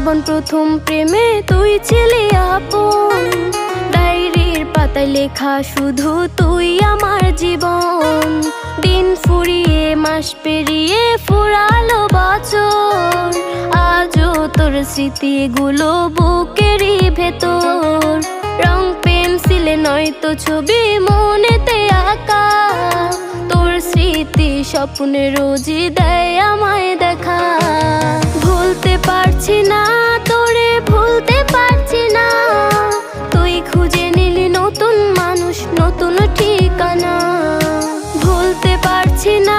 জীবন প্রথম প্রেমে তুই ছিলি আপন, ডায়েরির পাতায় লেখা শুধু তুই আমার জীবন। দিন ফুরিয়ে মাস পেরিয়ে ফুরালো বছর, আজও তোর স্মৃতিগুলো বুকেরই ভেতর। রং পেন্সিলে নয়তো ছবি মনেতে আঁকা, তোর স্মৃতি স্বপ্নে রোজই দেয় আমায় দেখা। ভুলতে পারছি না তোরে, ভুলতে পারছি না, তুই খুঁজে নিলি নতুন মানুষ, নতুন ঠিকানা। ভুলতে পারছি না